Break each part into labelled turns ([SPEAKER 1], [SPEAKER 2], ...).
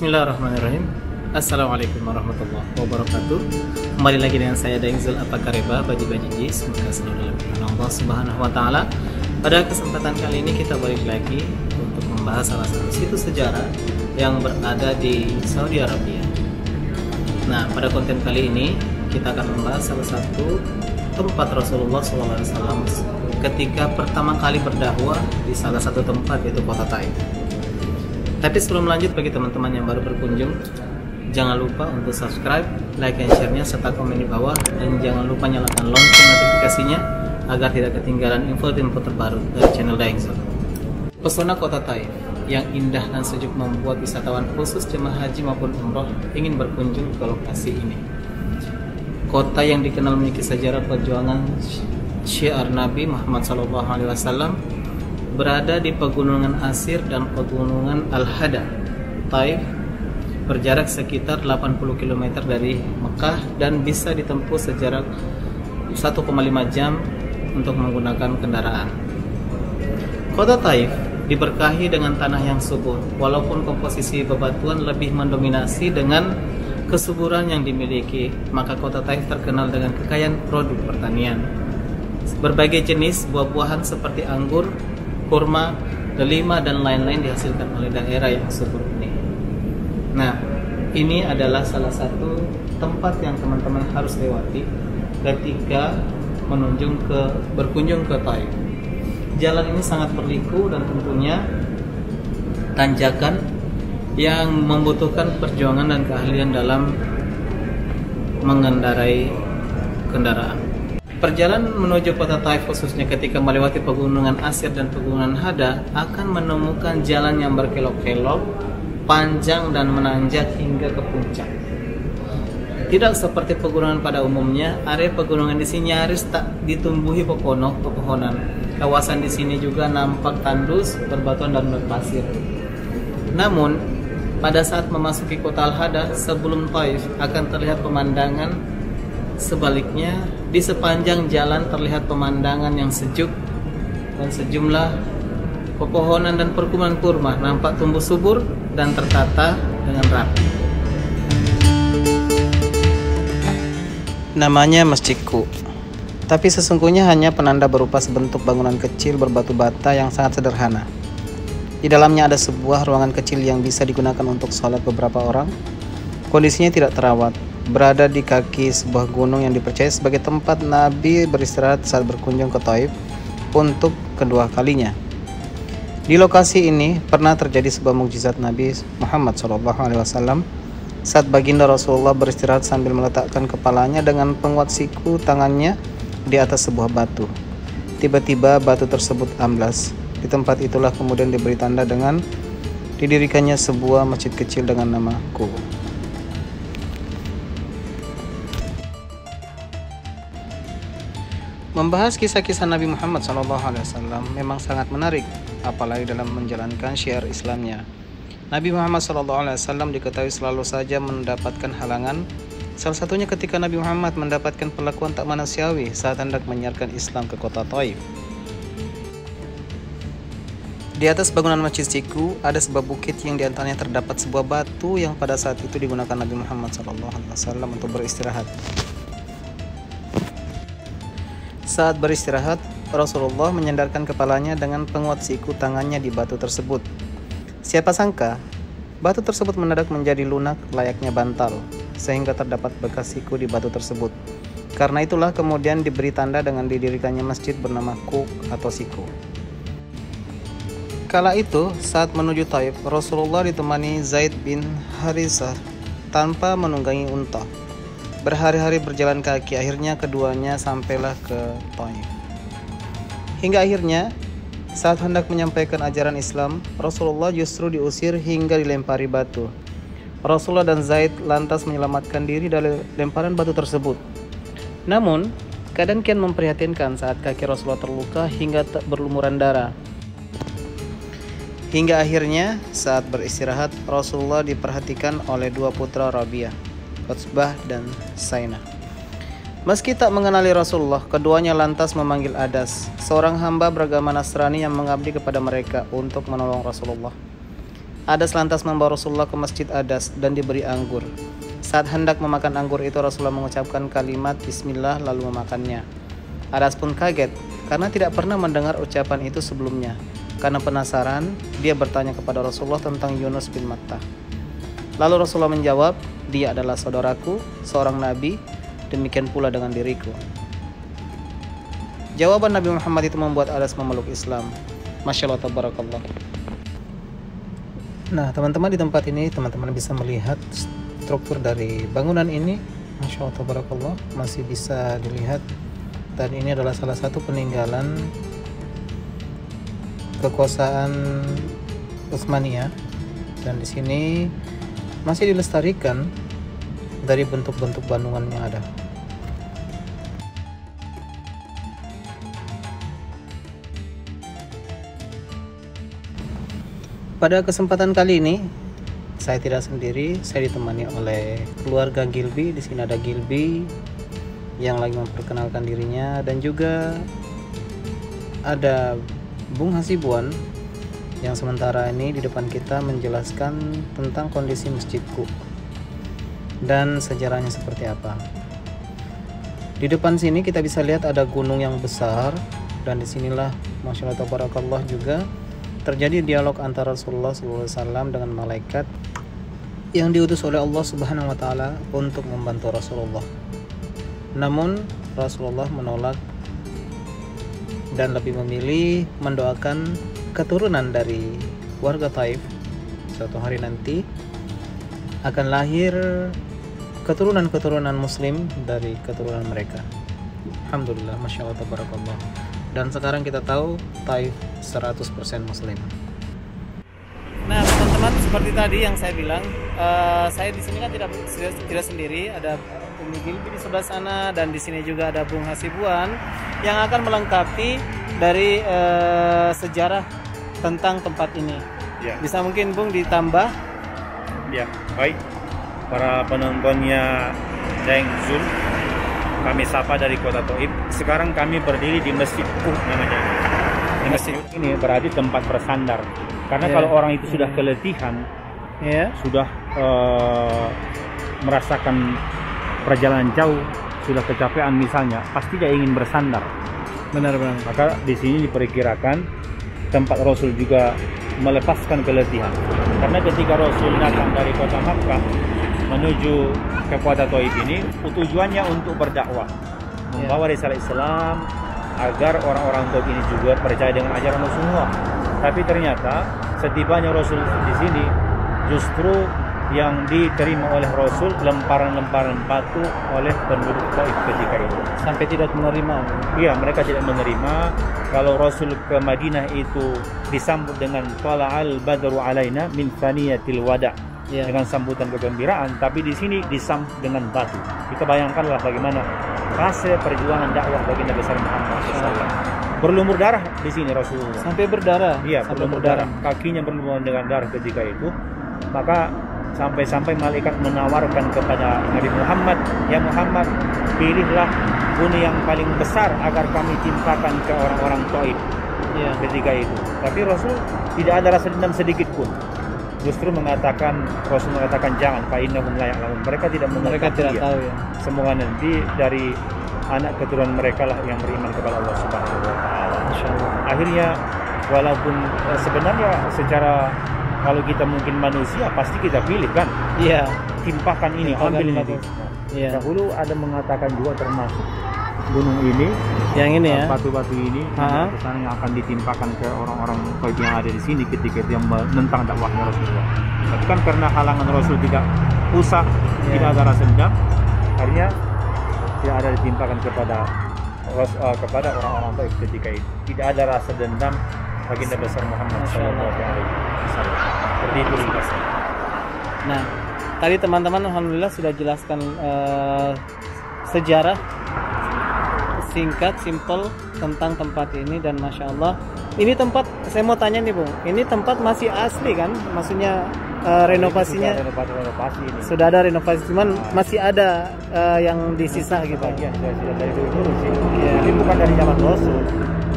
[SPEAKER 1] Bismillahirrahmanirrahim. Assalamualaikum warahmatullahi wabarakatuh. Kembali lagi dengan saya Daengzul Apakariba Baji. Semoga selalu dalam lindungan Allah Subhanahu wa taala. Pada kesempatan kali ini kita balik lagi untuk membahas salah satu situs sejarah yang berada di Saudi Arabia. Nah, pada konten kali ini kita akan membahas salah satu tempat Rasulullah SAW ketika pertama kali berdakwah di salah satu tempat, yaitu kota Taif. Tapi sebelum lanjut, bagi teman-teman yang baru berkunjung, jangan lupa untuk subscribe, like, dan share-nya, serta komen di bawah. Dan jangan lupa nyalakan lonceng notifikasinya agar tidak ketinggalan info-info terbaru dari channel Daengzul. Pesona kota Taif yang indah dan sejuk membuat wisatawan khusus jemaah haji maupun umroh ingin berkunjung ke lokasi ini. Kota yang dikenal memiliki sejarah perjuangan syiar Nabi Muhammad SAW berada di pegunungan Asir dan pegunungan Al-Hada. Taif berjarak sekitar 80 km dari Mekah dan bisa ditempuh sejarak 1,5 jam untuk menggunakan kendaraan. Kota Taif diberkahi dengan tanah yang subur, walaupun komposisi bebatuan lebih mendominasi dengan kesuburan yang dimiliki, maka kota Taif terkenal dengan kekayaan produk pertanian. Berbagai jenis buah-buahan seperti anggur, kurma, delima, dan lain-lain dihasilkan oleh daerah yang subur ini. Nah, ini adalah salah satu tempat yang teman-teman harus lewati ketika berkunjung ke Taif. Jalan ini sangat berliku dan tentunya tanjakan yang membutuhkan perjuangan dan keahlian dalam mengendarai kendaraan. Perjalanan menuju kota Taif, khususnya ketika melewati pegunungan Asir dan pegunungan Hada, akan menemukan jalan yang berkelok-kelok, panjang dan menanjak hingga ke puncak. Tidak seperti pegunungan pada umumnya, area pegunungan di sini nyaris tak ditumbuhi pepohonan. Kawasan di sini juga nampak tandus, berbatuan dan berpasir. Namun, pada saat memasuki kota Al-Hada sebelum Taif akan terlihat pemandangan sebaliknya. Di sepanjang jalan terlihat pemandangan yang sejuk dan sejumlah pepohonan dan perkebunan kurma nampak tumbuh subur dan tertata dengan rapi. Namanya Masjid Ku, tapi sesungguhnya hanya penanda berupa sebentuk bangunan kecil berbatu bata yang sangat sederhana. Di dalamnya ada sebuah ruangan kecil yang bisa digunakan untuk sholat beberapa orang. Kondisinya tidak terawat, berada di kaki sebuah gunung yang dipercaya sebagai tempat Nabi beristirahat saat berkunjung ke Taif untuk kedua kalinya. Di lokasi ini pernah terjadi sebuah mukjizat Nabi Muhammad SAW saat baginda Rasulullah beristirahat sambil meletakkan kepalanya dengan penguat siku tangannya di atas sebuah batu. Tiba-tiba batu tersebut amblas. Di tempat itulah kemudian diberi tanda dengan didirikannya sebuah masjid kecil dengan nama Ku. Membahas kisah-kisah Nabi Muhammad SAW memang sangat menarik, apalagi dalam menjalankan syiar Islamnya. Nabi Muhammad SAW diketahui selalu saja mendapatkan halangan, salah satunya ketika Nabi Muhammad mendapatkan perlakuan tak manusiawi saat hendak menyiarkan Islam ke kota Taif. Di atas bangunan Masjid Siku ada sebuah bukit yang diantaranya terdapat sebuah batu yang pada saat itu digunakan Nabi Muhammad SAW untuk beristirahat. Saat beristirahat, Rasulullah menyandarkan kepalanya dengan penguat siku tangannya di batu tersebut. Siapa sangka, batu tersebut mendadak menjadi lunak layaknya bantal, sehingga terdapat bekas siku di batu tersebut. Karena itulah kemudian diberi tanda dengan didirikannya masjid bernama Ku atau Siku. Kala itu, saat menuju Taif, Rasulullah ditemani Zaid bin Harisah tanpa menunggangi unta. Berhari-hari berjalan kaki, akhirnya keduanya sampailah ke Taif. Hingga akhirnya, saat hendak menyampaikan ajaran Islam, Rasulullah justru diusir hingga dilempari batu. Rasulullah dan Zaid lantas menyelamatkan diri dari lemparan batu tersebut. Namun, keadaan kian memprihatinkan saat kaki Rasulullah terluka hingga tak berlumuran darah. Hingga akhirnya, saat beristirahat, Rasulullah diperhatikan oleh dua putra Rabi'ah, Utsbah dan Sainah. Meski tak mengenali Rasulullah, keduanya lantas memanggil Adas, seorang hamba beragama Nasrani yang mengabdi kepada mereka untuk menolong Rasulullah. Adas lantas membawa Rasulullah ke masjid Adas dan diberi anggur. Saat hendak memakan anggur itu, Rasulullah mengucapkan kalimat Bismillah lalu memakannya. Adas pun kaget karena tidak pernah mendengar ucapan itu sebelumnya. Karena penasaran, dia bertanya kepada Rasulullah tentang Yunus bin Matta. Lalu Rasulullah menjawab, dia adalah saudaraku, seorang nabi, demikian pula dengan diriku. Jawaban Nabi Muhammad itu membuat Adas memeluk Islam. Masya Allah, tabarakallah. Nah, teman-teman, di tempat ini teman-teman bisa melihat struktur dari bangunan ini. Masya Allah, tabarakallah, masih bisa dilihat. Dan ini adalah salah satu peninggalan kekuasaan Utsmaniyah. Dan di sini masih dilestarikan dari bentuk-bentuk bangunan yang ada. Pada kesempatan kali ini saya tidak sendiri, saya ditemani oleh keluarga Gilby. Di sini ada Gilby yang lagi memperkenalkan dirinya dan juga ada Bung Hasibuan yang sementara ini di depan kita menjelaskan tentang kondisi masjidku dan sejarahnya seperti apa. Di depan sini kita bisa lihat ada gunung yang besar dan disinilah Masya Allah tabarakallah juga terjadi dialog antara Rasulullah SAW dengan malaikat yang diutus oleh Allah Subhanahu wa Ta'ala untuk membantu Rasulullah. Namun Rasulullah menolak dan lebih memilih mendoakan keturunan dari warga Taif. Suatu hari nanti akan lahir keturunan-keturunan Muslim dari keturunan mereka. Alhamdulillah, Masya Allah tabarakallah. Dan sekarang kita tahu Taif 100% Muslim. Nah, teman-teman, seperti tadi yang saya bilang, saya di sini kan tidak sendiri. Ada Umi Gilby di sebelah sana dan di sini juga ada Bung Hasibuan yang akan melengkapi dari sejarah tentang tempat ini. Ya. Bisa mungkin Bung ditambah?
[SPEAKER 2] Ya, baik. Para penontonnya Daeng Zul, kami sapa dari kota Taif. Sekarang kami berdiri di Masjid namanya. Di masjid ini berarti tempat bersandar. Karena kalau orang itu sudah keletihan, sudah merasakan perjalanan jauh, sudah kecapean misalnya, pasti dia ingin bersandar.
[SPEAKER 1] Benar-benar.
[SPEAKER 2] Maka di sini diperkirakan tempat Rasul juga melepaskan keletihan. Karena ketika Rasul datang dari kota Makkah menuju ke kota Taif ini, tujuannya untuk berdakwah, membawa risalah Islam agar orang-orang Taif ini juga percaya dengan ajaran Rasulullah. Tapi ternyata setibanya Rasul di sini, justru yang diterima oleh Rasul lemparan-lemparan batu oleh penduduk Taif ketika itu.
[SPEAKER 1] Sampai tidak menerima.
[SPEAKER 2] Iya, mereka tidak menerima. Kalau Rasul ke Madinah itu disambut dengan Tala'al badru alaina min thaniyatil wada'. Dengan sambutan kegembiraan, tapi di sini disambut dengan batu. Kita bayangkanlah bagaimana rasa perjuangan dakwah bagi Nabi besar Muhammad SAW. Berlumur darah di sini Rasulullah.
[SPEAKER 1] Sampai berdarah.
[SPEAKER 2] Iya, berlumur darah. Kakinya berlumur dengan darah ketika itu. Maka sampai-sampai malaikat menawarkan kepada Nabi Muhammad, ya Muhammad, pilihlah gunung yang paling besar agar kami timpakan ke orang-orang Taif. Ketika itu. Tapi Rasul tidak ada rasa dendam sedikit pun. Justru Rasul mengatakan jangan, fa innahum la ya'lamun. Mereka tidak
[SPEAKER 1] tahu ya.
[SPEAKER 2] Semoga nanti dari anak keturunan mereka lah yang beriman kepada Allah Subhanahu wa Ta'ala. Akhirnya walaupun sebenarnya secara kalau kita mungkin manusia pasti kita pilih kan.
[SPEAKER 1] Iya.
[SPEAKER 2] Timpakan ini, ambil ini. Dahulu ada mengatakan juga termasuk gunung ini,
[SPEAKER 1] yang ini ya,
[SPEAKER 2] batu-batu ini kesana yang akan ditimpakan ke orang-orang Taif yang ada di sini ketika itu yang menentang dakwahnya Rasulullah. Tapi kan karena halangan Rasul tidak usah, tidak ada rasa dendam, akhirnya tidak ada ditimpakan kepada orang-orang Taif ketika itu. Tidak ada rasa dendam bagi Nabi besar Muhammad SAW. Seperti itu ringkasnya.
[SPEAKER 1] Nah, tadi teman-teman alhamdulillah sudah jelaskan sejarah singkat, simple tentang tempat ini. Dan Masya Allah, ini tempat, saya mau tanya nih Bung, ini tempat masih asli kan? Maksudnya renovasinya
[SPEAKER 2] renovasi ini.
[SPEAKER 1] Sudah ada renovasi, cuman masih ada yang disisa gitu.
[SPEAKER 2] Bagian sudah dari dulu sih. Ini bukan dari zaman Rasul.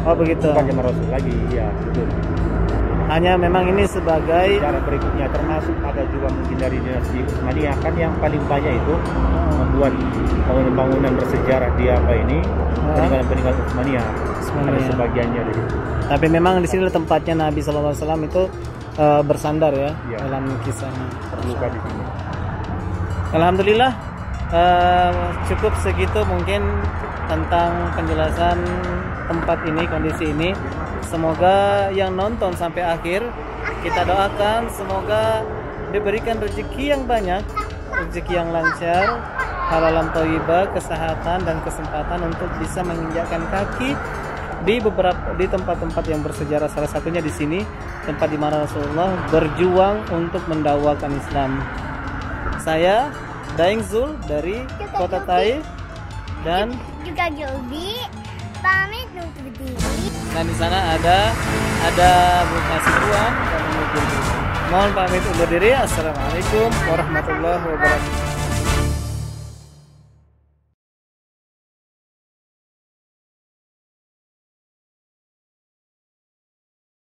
[SPEAKER 1] Oh begitu.
[SPEAKER 2] Bukan zaman Rasul lagi, iya betul.
[SPEAKER 1] Hanya memang ini sebagai
[SPEAKER 2] Sejarah berikutnya termasuk ada juga mungkin dari dinasti Utsmaniyah kan yang paling banyak itu membuat bangunan-bangunan bersejarah di apa ini peninggalan Utsmaniyah. Ada sebagiannya di situ.
[SPEAKER 1] Tapi memang di sini tempatnya Nabi SAW itu bersandar ya,
[SPEAKER 2] Ya.
[SPEAKER 1] dalam kisahnya.
[SPEAKER 2] Terluka di sini.
[SPEAKER 1] Alhamdulillah cukup segitu mungkin tentang penjelasan tempat ini, kondisi ini. Semoga yang nonton sampai akhir, kita doakan semoga diberikan rezeki yang banyak, rezeki yang lancar, halalan thayyibah, kesehatan dan kesempatan untuk bisa menginjakkan kaki di tempat-tempat yang bersejarah, salah satunya di sini, tempat di mana Rasulullah berjuang untuk mendakwakan Islam. Saya Daeng Zul dari Kota Taif dan
[SPEAKER 3] juga Gildi pamit untuk diri.
[SPEAKER 1] di sana ada Bu Hasibuan dan Bu Gildi. Mohon pamit undur diri. Assalamualaikum warahmatullahi wabarakatuh.